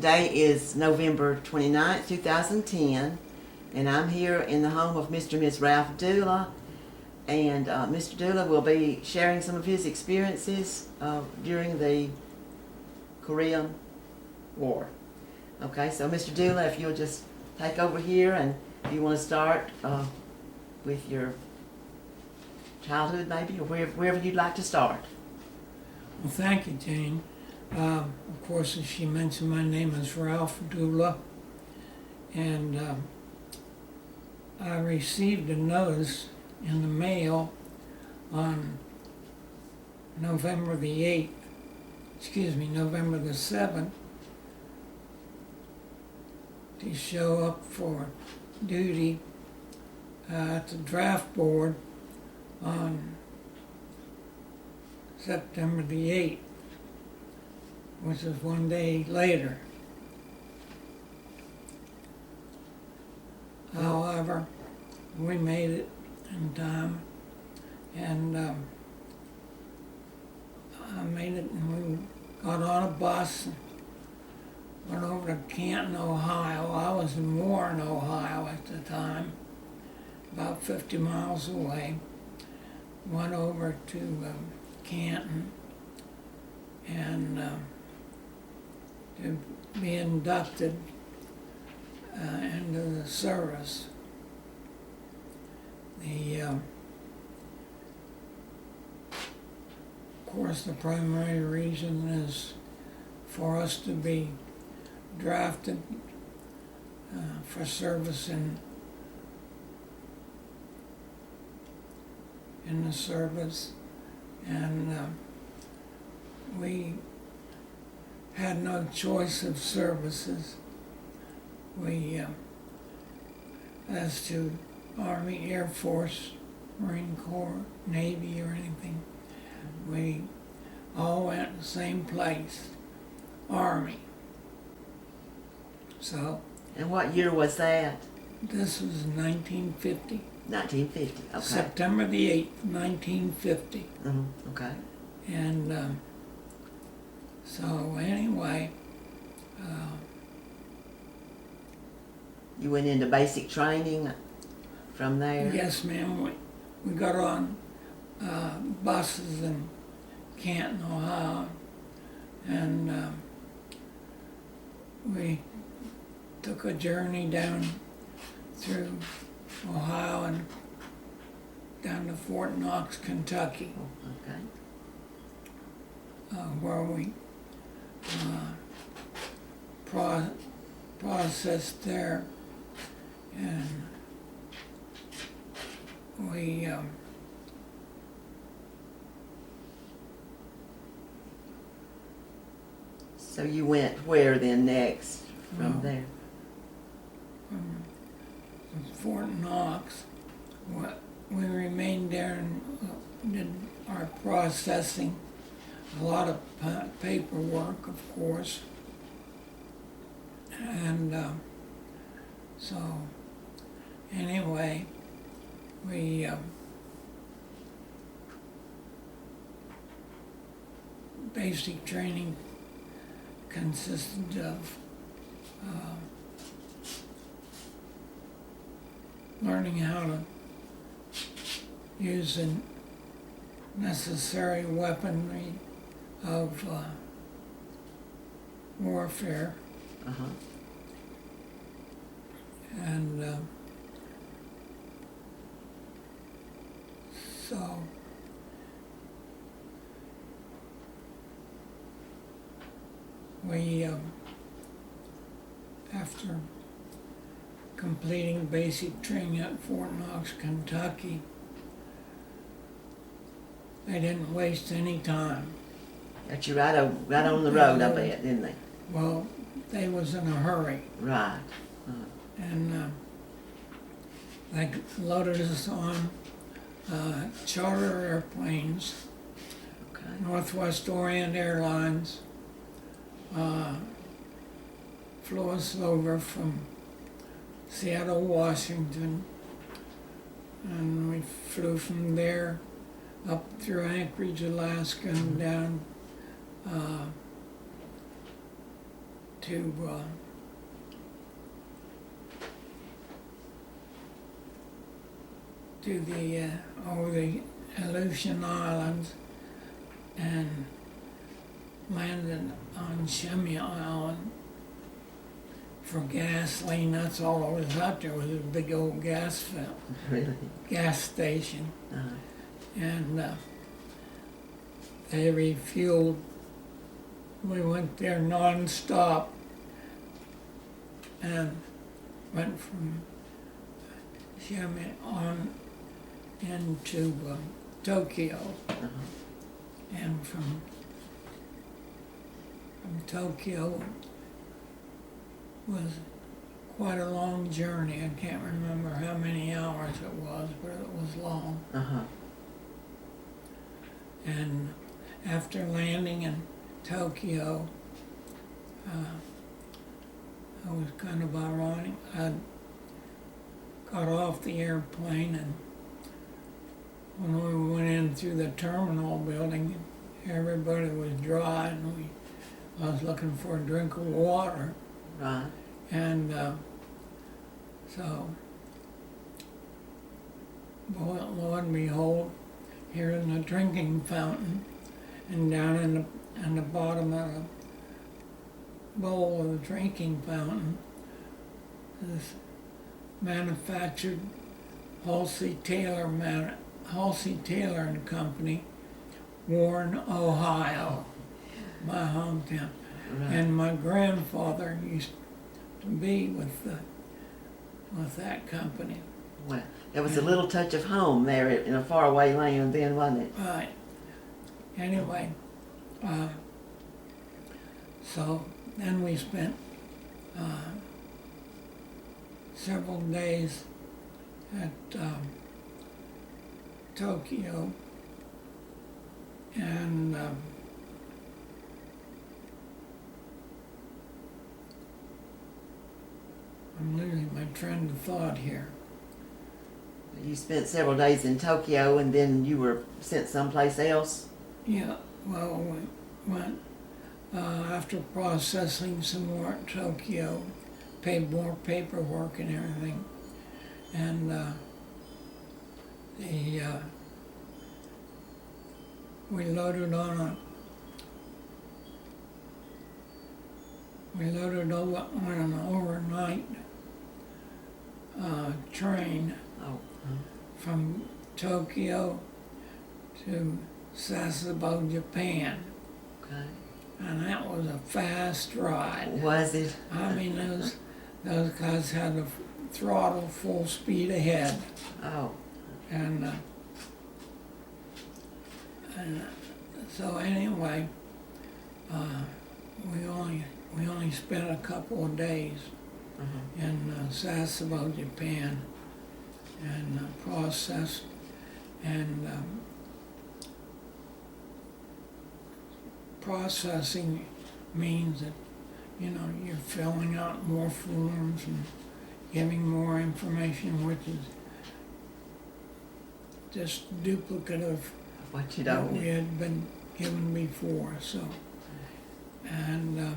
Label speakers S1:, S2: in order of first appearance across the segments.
S1: Today is November 29th, 2010, and I'm here in the home of Mr. and Ms. Ralph Dula, and Mr. Dula will be sharing some of his experiences during the Korean War. Okay, so Mr. Dula, if you'll just take over here, and if you want to start with your childhood maybe, or wherever you'd like to start.
S2: Well, thank you, Jane. Of course, as she mentioned, my name is Ralph Dula, and I received a notice in the mail on November the 7th, to show up for duty at the draft board on September the 8th, which is one day later. However, we made it in time, and I made it, and we got on a bus and went over to Canton, Ohio. I was in Warren, Ohio at the time, about 50 miles away. Went over to Canton and to be inducted into the service. Of course, the primary reason is for us to be drafted for service in the service, and we had no choice of services. We, as to Army, Air Force, Marine Corps, Navy, or anything, we all went the same place, Army. So.
S1: And what year was that?
S2: This was 1950.
S1: 1950, okay.
S2: September the 8th, 1950.
S1: Okay.
S2: And so anyway,
S1: you went into basic training from there?
S2: Yes, ma'am. We got on buses in Canton, Ohio, and we took a journey down through Ohio and down to Fort Knox, Kentucky.
S1: Okay.
S2: Where we processed there, and we
S1: So you went where then next from there?
S2: From Fort Knox, we remained there and did our processing, a lot of paperwork, of course, and so anyway, we basic training consisted of learning how to use the necessary weaponry of warfare, and so we, after completing basic training at Fort Knox, Kentucky, they didn't waste any time.
S1: Got you right on the road, I bet, didn't they?
S2: Well, they was in a hurry.
S1: Right.
S2: And they loaded us on charter airplanes,
S1: Okay.
S2: Northwest Orient Airlines, flew us over from Seattle, Washington, and we flew from there up through Anchorage, Alaska, and down to the over the Aleutian Islands and landed on Shemya Island for gasoline. That's all there was out there, was a big old gas station.
S1: Uh-huh.
S2: And they refueled. We went there non-stop and went from Shemya on into Tokyo.
S1: Uh-huh.
S2: And from Tokyo was quite a long journey. I can't remember how many hours it was, but it was long.
S1: Uh-huh.
S2: And after landing in Tokyo, it was kind of ironic. I got off the airplane, and when we went in through the terminal building, everybody was dry, and I was looking for a drink of water.
S1: Right.
S2: And so, lo and behold, here in the drinking fountain, and down in the bottom of the bowl of the drinking fountain, this manufactured Halsey Taylor and Company, Warren, Ohio, my hometown.
S1: Right.
S2: And my grandfather used to be with that company.
S1: Well, there was a little touch of home there in a faraway land then, wasn't it?
S2: Right. Anyway, so then we spent several days at Tokyo, and I'm losing my train of thought here.
S1: You spent several days in Tokyo and then you were sent someplace else?
S2: Yeah, well, we went after processing some more at Tokyo, paid more paperwork and everything, and we loaded on an overnight train
S1: Oh.
S2: from Tokyo to Sasebo, Japan.
S1: Okay.
S2: And that was a fast ride.
S1: Was it?
S2: I mean, those guys had the throttle full speed ahead.
S1: Oh.
S2: And so anyway, we only spent a couple of days
S1: Uh-huh.
S2: in Sasebo, Japan, and processed, and processing means that, you know, you're filling out more forms and giving more information, which is just duplicative
S1: What you
S2: what
S1: don't
S2: we
S1: need.
S2: had been given before. So, and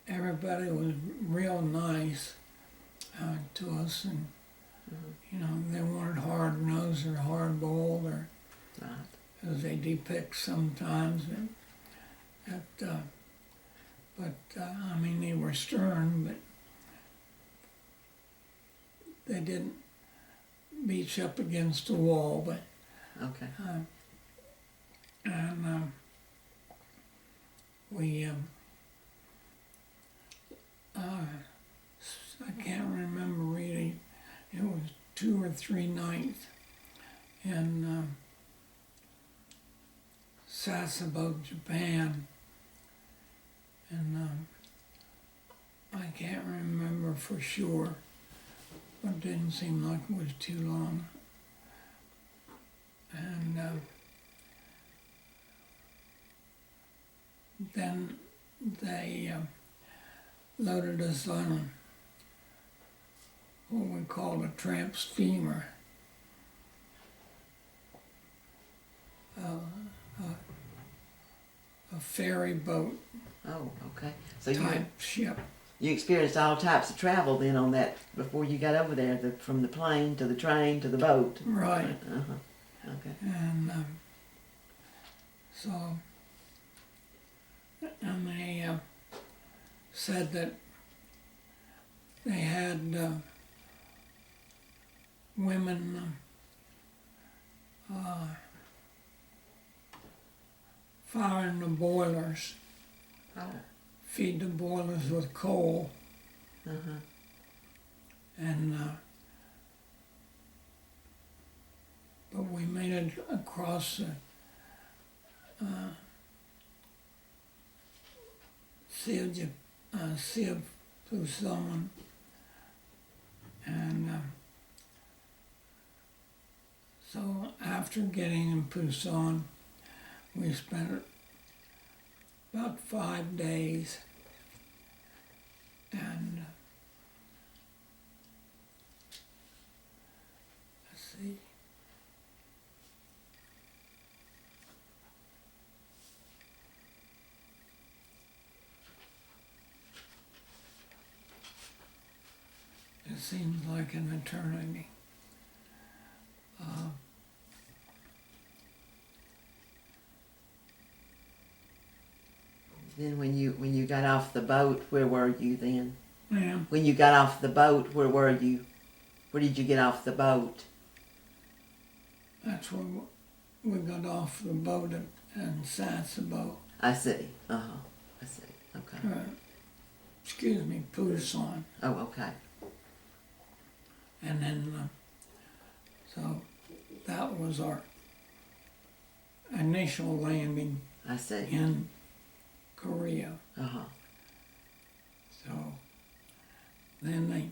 S2: everybody was real nice to us, and you know, they weren't hard-nosed or hard-boiled, or
S1: Right.
S2: as they depict sometimes. But I mean, they were stern, but they didn't beat you up against the wall. But
S1: Okay.
S2: and we I can't remember really. It was 2 or 3 nights in Sasebo, Japan, and I can't remember for sure, but it didn't seem like it was too long. And then they loaded us on what we called a tramp steamer. a ferry boat
S1: Oh, okay. So
S2: type ship.
S1: you experienced all types of travel then on that before you got over there, from the plane to the train to the boat.
S2: Right.
S1: Uh-huh. Okay.
S2: And so, and they said that they had women firing the boilers,
S1: Oh.
S2: feed the boilers with coal,
S1: Uh-huh.
S2: and but we made it across the Sea of Luzon, and so after getting in Pusan, we spent about 5 days, and let's see. It seems like an eternity.
S1: Then when you got off the boat, where were you then?
S2: And
S1: When you got off the boat, where were you? Where did you get off the boat?
S2: that's where we got off the boat in Sasebo.
S1: I see. Uh-huh. I see. Okay.
S2: Excuse me, Pusan.
S1: Oh, okay.
S2: And then, so that was our initial landing
S1: I see.
S2: in Korea.
S1: Uh-huh.
S2: So then they